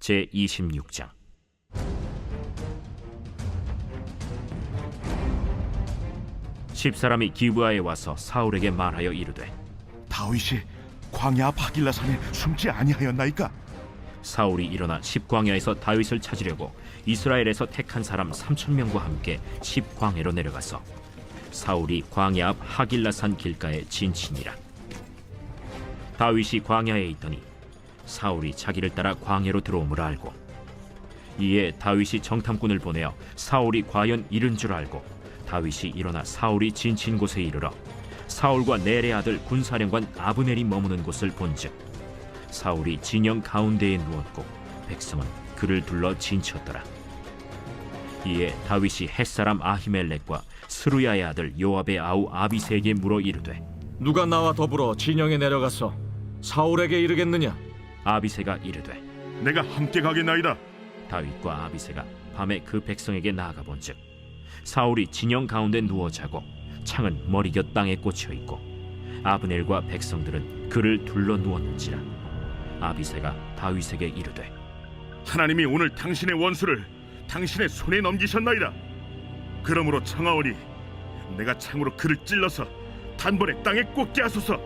제26장. 십사람이 기브아에 와서 사울에게 말하여 이르되, 다윗이 광야 바길라산에 숨지 아니하였나이까? 사울이 일어나 십광야에서 다윗을 찾으려고 이스라엘에서 택한 사람 3,000명과 함께 십광야로 내려가서 사울이 광야 앞 하길라산 길가에 진치니라. 다윗이 광야에 있더니 사울이 자기를 따라 광야로 들어옴을 알고, 이에 다윗이 정탐꾼을 보내어 사울이 과연 이른 줄 알고 다윗이 일어나 사울이 진친 곳에 이르러 사울과 넬의 아들 군사령관 아브넬이 머무는 곳을 본즉 사울이 진영 가운데에 누웠고 백성은 그를 둘러 진쳤더라. 이에 다윗이 햇사람 아히멜렉과 스루야의 아들 요압의 아우 아비새에게 물어 이르되, 누가 나와 더불어 진영에 내려가서 사울에게 이르겠느냐? 아비새가 이르되, 내가 함께 가겠나이다. 다윗과 아비새가 밤에 그 백성에게 나아가 본즉 사울이 진영 가운데 누워 자고 창은 머리곁 땅에 꽂혀 있고 아브넬과 백성들은 그를 둘러 누웠는지라. 아비새가 다윗에게 이르되, 하나님이 오늘 당신의 원수를 당신의 손에 넘기셨나이다. 그러므로 청하오니 내가 창으로 그를 찔러서 단번에 땅에 꽂게 하소서.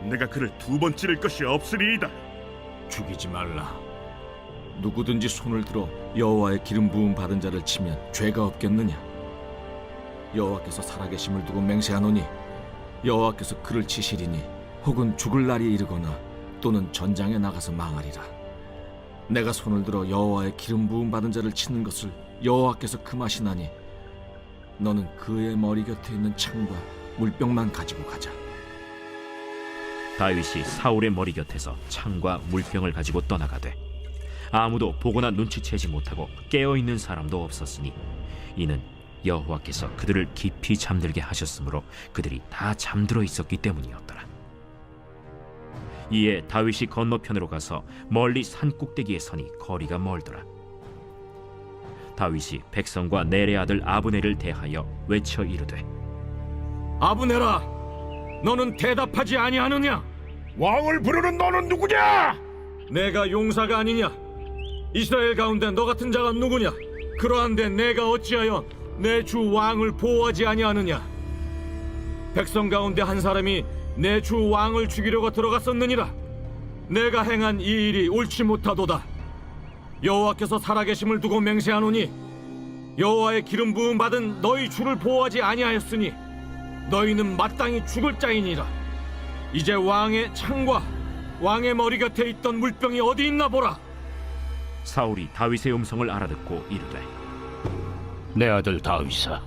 내가 그를 2번 찌를 것이 없으리이다. 죽이지 말라. 누구든지 손을 들어 여호와의 기름 부음 받은 자를 치면 죄가 없겠느냐? 여호와께서 살아계심을 두고 맹세하노니 여호와께서 그를 치시리니 혹은 죽을 날이 이르거나 또는 전장에 나가서 망하리라. 내가 손을 들어 여호와의 기름 부음 받은 자를 치는 것을 여호와께서 금하시나니 너는 그의 머리 곁에 있는 창과 물병만 가지고 가자. 다윗이 사울의 머리 곁에서 창과 물병을 가지고 떠나가되 아무도 보거나 눈치채지 못하고 깨어있는 사람도 없었으니 이는 여호와께서 그들을 깊이 잠들게 하셨으므로 그들이 다 잠들어 있었기 때문이었더라. 이에 다윗이 건너편으로 가서 멀리 산 꼭대기에 서니 거리가 멀더라. 다윗이 백성과 넬의 아들 아브넬을 대하여 외쳐 이르되, 아브넬아, 너는 대답하지 아니하느냐? 왕을 부르는 너는 누구냐? 내가 용사가 아니냐? 이스라엘 가운데 너 같은 자가 누구냐? 그러한데 내가 어찌하여 내 주 왕을 보호하지 아니하느냐? 백성 가운데 한 사람이 내 주 왕을 죽이려고 들어갔었느니라. 내가 행한 이 일이 옳지 못하도다. 여호와께서 살아계심을 두고 맹세하노니 여호와의 기름 부음 받은 너희 주를 보호하지 아니하였으니 너희는 마땅히 죽을 자이니라. 이제 왕의 창과 왕의 머리 곁에 있던 물병이 어디 있나 보라. 사울이 다윗의 음성을 알아듣고 이르되, 내 아들 다윗아,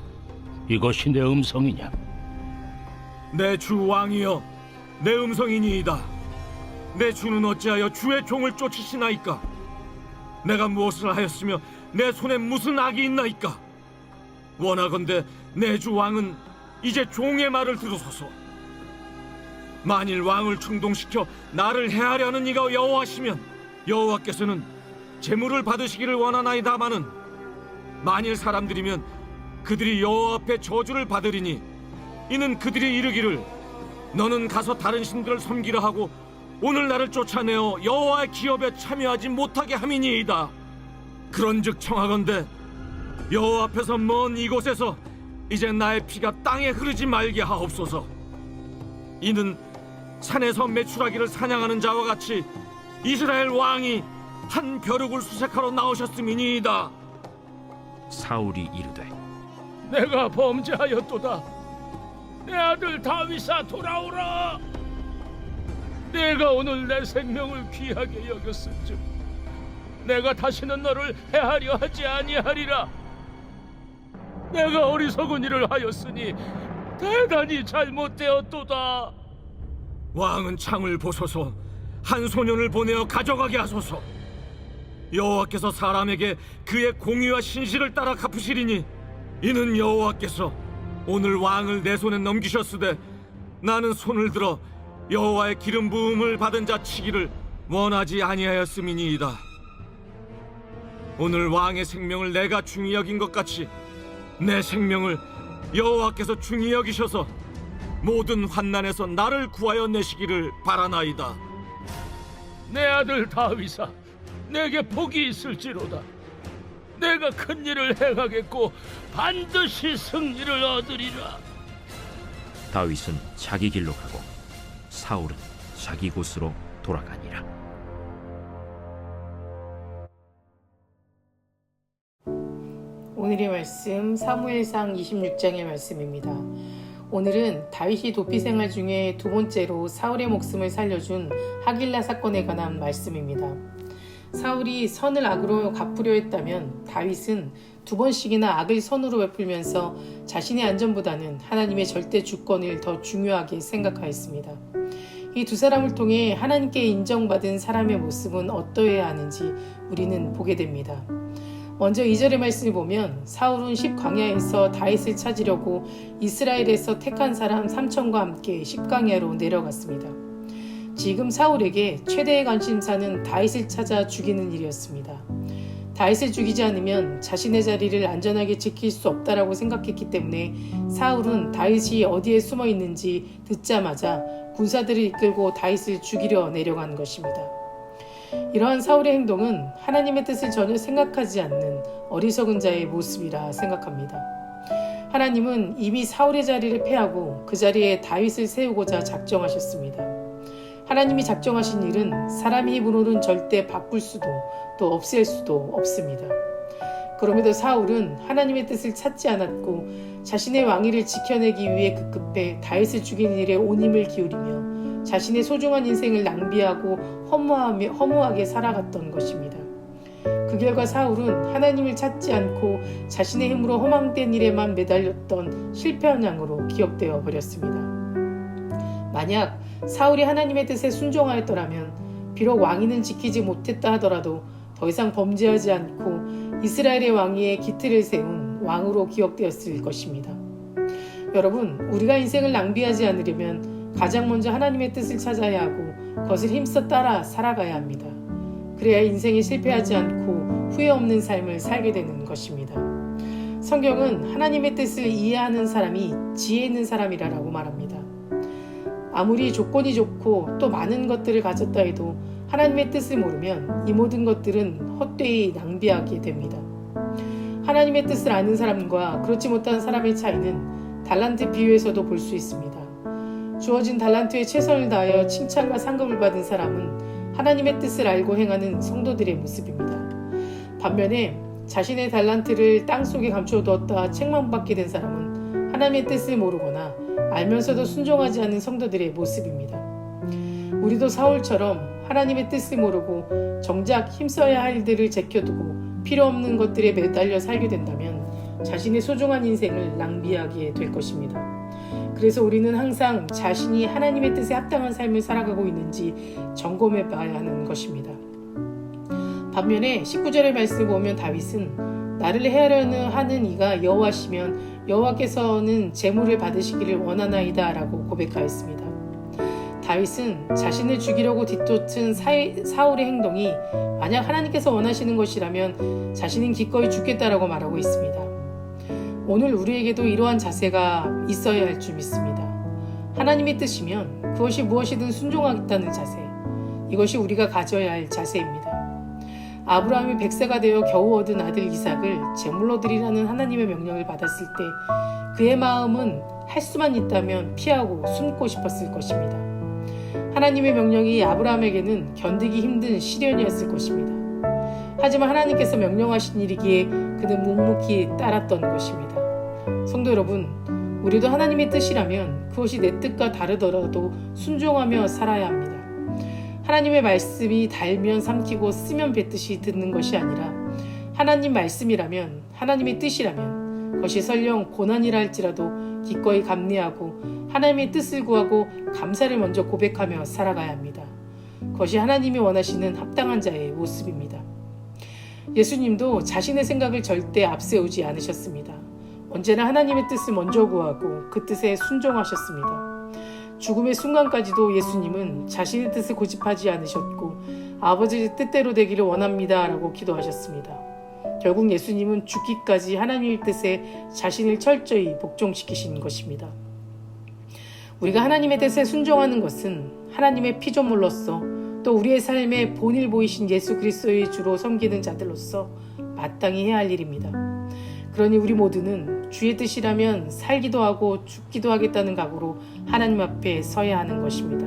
이것이 내 음성이냐? 내 주 왕이여, 내 음성이니이다. 내 주는 어찌하여 주의 종을 쫓으시나이까? 내가 무엇을 하였으며 내 손에 무슨 악이 있나이까? 원하건대 내 주 왕은 이제 종의 말을 들으소서. 만일 왕을 충동시켜 나를 해하려는 이가 여호와시면 여호와께서는 재물을 받으시기를 원하나이다마는 만일 사람들이면 그들이 여호와 앞에 저주를 받으리니 이는 그들이 이르기를 너는 가서 다른 신들을 섬기라 하고 오늘 나를 쫓아내어 여호와의 기업에 참여하지 못하게 함이니이다. 그런즉 청하건대 여호와 앞에서 먼 이곳에서 이제 나의 피가 땅에 흐르지 말게 하옵소서. 이는 산에서 메추라기를 사냥하는 자와 같이 이스라엘 왕이 한 벼룩을 수색하러 나오셨음이니이다. 사울이 이르되, 내가 범죄하였도다. 내 아들 다윗아, 돌아오라. 내가 오늘 내 생명을 귀하게 여겼은즉 내가 다시는 너를 해하려 하지 아니하리라. 내가 어리석은 일을 하였으니 대단히 잘못되었도다. 왕은 창을 보소서. 한 소년을 보내어 가져가게 하소서. 여호와께서 사람에게 그의 공의와 신실을 따라 갚으시리니 이는 여호와께서 오늘 왕을 내 손에 넘기셨으되 나는 손을 들어 여호와의 기름 부음을 받은 자 치기를 원하지 아니하였음이니이다. 오늘 왕의 생명을 내가 중히 여긴 것 같이 내 생명을 여호와께서 중히 여기셔서 모든 환난에서 나를 구하여 내시기를 바라나이다. 내 아들 다윗아, 내게 복이 있을지로다. 내가 큰 일을 행하겠고 반드시 승리를 얻으리라. 다윗은 자기 길로 가고 사울은 자기 곳으로 돌아가니라. 오늘의 말씀 사무엘상 26장의 말씀입니다. 오늘은 다윗이 도피 생활 중에 두 번째로 사울의 목숨을 살려준 하길라 사건에 관한 말씀입니다. 사울이 선을 악으로 갚으려 했다면 다윗은 두 번씩이나 악을 선으로 베풀면서 자신의 안전보다는 하나님의 절대 주권을 더 중요하게 생각하였습니다. 이 두 사람을 통해 하나님께 인정받은 사람의 모습은 어떠해야 하는지 우리는 보게 됩니다. 먼저 2절의 말씀을 보면 사울은 십광야에서 다윗을 찾으려고 이스라엘에서 택한 사람 3,000과 함께 십광야로 내려갔습니다. 지금 사울에게 최대의 관심사는 다윗을 찾아 죽이는 일이었습니다. 다윗을 죽이지 않으면 자신의 자리를 안전하게 지킬 수 없다라고 생각했기 때문에 사울은 다윗이 어디에 숨어 있는지 듣자마자 군사들을 이끌고 다윗을 죽이려 내려간 것입니다. 이러한 사울의 행동은 하나님의 뜻을 전혀 생각하지 않는 어리석은 자의 모습이라 생각합니다. 하나님은 이미 사울의 자리를 패하고 그 자리에 다윗을 세우고자 작정하셨습니다. 하나님이 작정하신 일은 사람의 힘으로는 절대 바꿀 수도 또 없앨 수도 없습니다. 그럼에도 사울은 하나님의 뜻을 찾지 않았고 자신의 왕위를 지켜내기 위해 급급해 다윗을 죽이는 일에 온 힘을 기울이며 자신의 소중한 인생을 낭비하고 허무하게 살아갔던 것입니다. 그 결과 사울은 하나님을 찾지 않고 자신의 힘으로 허망된 일에만 매달렸던 실패한 양으로 기억되어 버렸습니다. 만약 사울이 하나님의 뜻에 순종하였더라면 비록 왕위는 지키지 못했다 하더라도 더 이상 범죄하지 않고 이스라엘의 왕위에 기틀을 세운 왕으로 기억되었을 것입니다. 여러분, 우리가 인생을 낭비하지 않으려면 가장 먼저 하나님의 뜻을 찾아야 하고 그것을 힘써 따라 살아가야 합니다. 그래야 인생에 실패하지 않고 후회 없는 삶을 살게 되는 것입니다. 성경은 하나님의 뜻을 이해하는 사람이 지혜 있는 사람이라고 말합니다. 아무리 조건이 좋고 또 많은 것들을 가졌다 해도 하나님의 뜻을 모르면 이 모든 것들은 헛되이 낭비하게 됩니다. 하나님의 뜻을 아는 사람과 그렇지 못한 사람의 차이는 달란트 비유에서도 볼 수 있습니다. 주어진 달란트에 최선을 다하여 칭찬과 상급을 받은 사람은 하나님의 뜻을 알고 행하는 성도들의 모습입니다. 반면에 자신의 달란트를 땅속에 감춰두었다 책망받게 된 사람은 하나님의 뜻을 모르거나 알면서도 순종하지 않는 성도들의 모습입니다. 우리도 사울처럼 하나님의 뜻을 모르고 정작 힘써야 할 일들을 제껴두고 필요 없는 것들에 매달려 살게 된다면 자신의 소중한 인생을 낭비하게 될 것입니다. 그래서 우리는 항상 자신이 하나님의 뜻에 합당한 삶을 살아가고 있는지 점검해 봐야 하는 것입니다. 반면에 19절의 말씀을 보면 다윗은 나를 해하려는 하는 이가 여호와시면 여호와께서는 재물을 받으시기를 원하나이다 라고 고백하였습니다. 다윗은 자신을 죽이려고 뒤쫓은 사울의 행동이 만약 하나님께서 원하시는 것이라면 자신은 기꺼이 죽겠다라고 말하고 있습니다. 오늘 우리에게도 이러한 자세가 있어야 할 줄 믿습니다. 하나님의 뜻이면 그것이 무엇이든 순종하겠다는 자세, 이것이 우리가 가져야 할 자세입니다. 아브라함이 100세가 되어 겨우 얻은 아들 이삭을 제물로 드리라는 하나님의 명령을 받았을 때 그의 마음은 할 수만 있다면 피하고 숨고 싶었을 것입니다. 하나님의 명령이 아브라함에게는 견디기 힘든 시련이었을 것입니다. 하지만 하나님께서 명령하신 일이기에 그는 묵묵히 따랐던 것입니다. 성도 여러분, 우리도 하나님의 뜻이라면 그것이 내 뜻과 다르더라도 순종하며 살아야 합니다. 하나님의 말씀이 달면 삼키고 쓰면 뱉듯이 듣는 것이 아니라 하나님 말씀이라면, 하나님의 뜻이라면 그것이 설령 고난이라 할지라도 기꺼이 감내하고 하나님의 뜻을 구하고 감사를 먼저 고백하며 살아가야 합니다. 그것이 하나님이 원하시는 합당한 자의 모습입니다. 예수님도 자신의 생각을 절대 앞세우지 않으셨습니다. 언제나 하나님의 뜻을 먼저 구하고 그 뜻에 순종하셨습니다. 죽음의 순간까지도 예수님은 자신의 뜻을 고집하지 않으셨고 아버지의 뜻대로 되기를 원합니다 라고 기도하셨습니다. 결국 예수님은 죽기까지 하나님의 뜻에 자신을 철저히 복종시키신 것입니다. 우리가 하나님의 뜻에 순종하는 것은 하나님의 피조물로서 또 우리의 삶의 본일 보이신 예수 그리스도의 주로 섬기는 자들로서 마땅히 해야 할 일입니다. 그러니 우리 모두는 주의 뜻이라면 살기도 하고 죽기도 하겠다는 각오로 하나님 앞에 서야 하는 것입니다.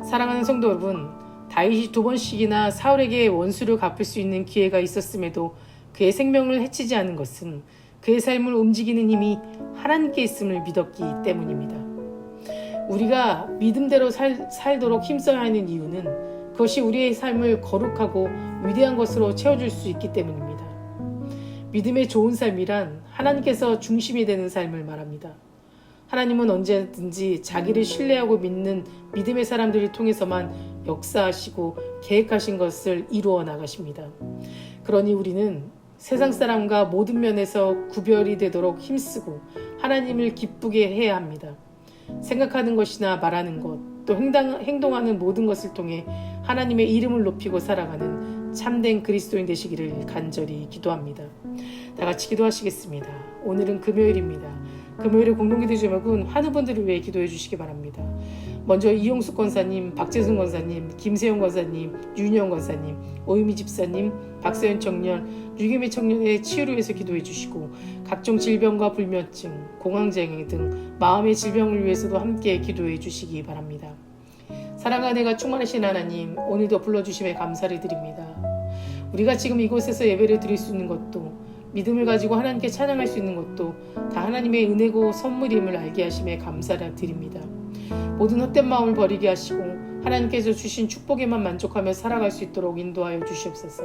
사랑하는 성도 여러분, 다윗이 2번씩이나 사울에게 원수를 갚을 수 있는 기회가 있었음에도 그의 생명을 해치지 않은 것은 그의 삶을 움직이는 힘이 하나님께 있음을 믿었기 때문입니다. 우리가 믿음대로 살도록 힘써야 하는 이유는 그것이 우리의 삶을 거룩하고 위대한 것으로 채워줄 수 있기 때문입니다. 믿음의 좋은 삶이란 하나님께서 중심이 되는 삶을 말합니다. 하나님은 언제든지 자기를 신뢰하고 믿는 믿음의 사람들을 통해서만 역사하시고 계획하신 것을 이루어 나가십니다. 그러니 우리는 세상 사람과 모든 면에서 구별이 되도록 힘쓰고 하나님을 기쁘게 해야 합니다. 생각하는 것이나 말하는 것, 또 행동하는 모든 것을 통해 하나님의 이름을 높이고 살아가는 참된 그리스도인 되시기를 간절히 기도합니다. 다 같이 기도하시겠습니다. 오늘은 금요일입니다. 금요일의 공동기도 제목은 환우분들을 위해 기도해 주시기 바랍니다. 먼저 이용숙 권사님, 박재순 권사님, 김세영 권사님, 윤영 권사님, 오유미 집사님, 박서연 청년, 유기미 청년의 치유를 위해서 기도해 주시고 각종 질병과 불면증, 공황장애 등 마음의 질병을 위해서도 함께 기도해 주시기 바랍니다. 사랑과 은혜가 충만하신 하나님, 오늘도 불러주심에 감사를 드립니다. 우리가 지금 이곳에서 예배를 드릴 수 있는 것도, 믿음을 가지고 하나님께 찬양할 수 있는 것도 다 하나님의 은혜고 선물임을 알게 하심에 감사를 드립니다. 모든 헛된 마음을 버리게 하시고 하나님께서 주신 축복에만 만족하며 살아갈 수 있도록 인도하여 주시옵소서.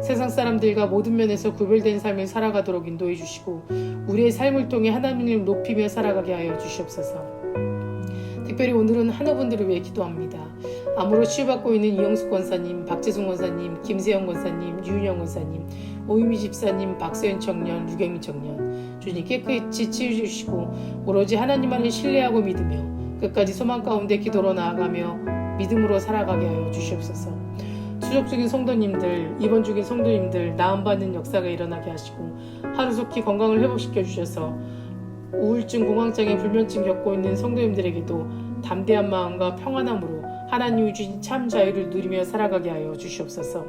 세상 사람들과 모든 면에서 구별된 삶을 살아가도록 인도해 주시고 우리의 삶을 통해 하나님을 높이며 살아가게 하여 주시옵소서. 특별히 오늘은 한우분들을 위해 기도합니다. 암으로 치유받고 있는 이영숙 권사님, 박재순 권사님, 김세영 권사님, 유윤영 권사님, 오유미 집사님, 박서연 청년, 유경미 청년, 주님 깨끗이 치유주시고 오로지 하나님만을 신뢰하고 믿으며 끝까지 소망 가운데 기도로 나아가며 믿음으로 살아가게 하여 주시옵소서. 추적 중인 성도님들, 입원 중인 성도님들 나음받는 역사가 일어나게 하시고 하루속히 건강을 회복시켜 주셔서 우울증, 공황장애, 불면증 겪고 있는 성도님들에게도 담대한 마음과 평안함으로 하나님이 주신 참 자유를 누리며 살아가게 하여 주시옵소서.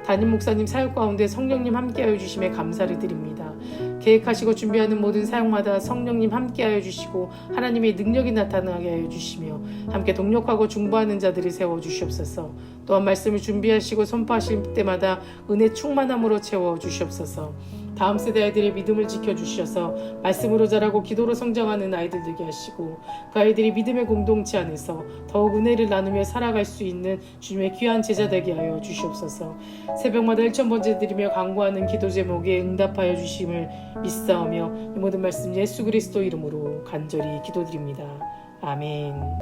담임 목사님 사역 가운데 성령님 함께하여 주심에 감사를 드립니다. 계획하시고 준비하는 모든 사역마다 성령님 함께하여 주시고 하나님의 능력이 나타나게 하여 주시며 함께 동력하고 중보하는 자들을 세워 주시옵소서. 또한 말씀을 준비하시고 선포하실 때마다 은혜 충만함으로 채워 주시옵소서. 다음 세대 아이들의 믿음을 지켜주셔서 말씀으로 자라고 기도로 성장하는 아이들 되게 하시고 그 아이들이 믿음의 공동체 안에서 더욱 은혜를 나누며 살아갈 수 있는 주님의 귀한 제자 되게 하여 주시옵소서. 새벽마다 1000번째 드리며 간구하는 기도 제목에 응답하여 주심을 믿사오며 이 모든 말씀 예수 그리스도 이름으로 간절히 기도드립니다. 아멘.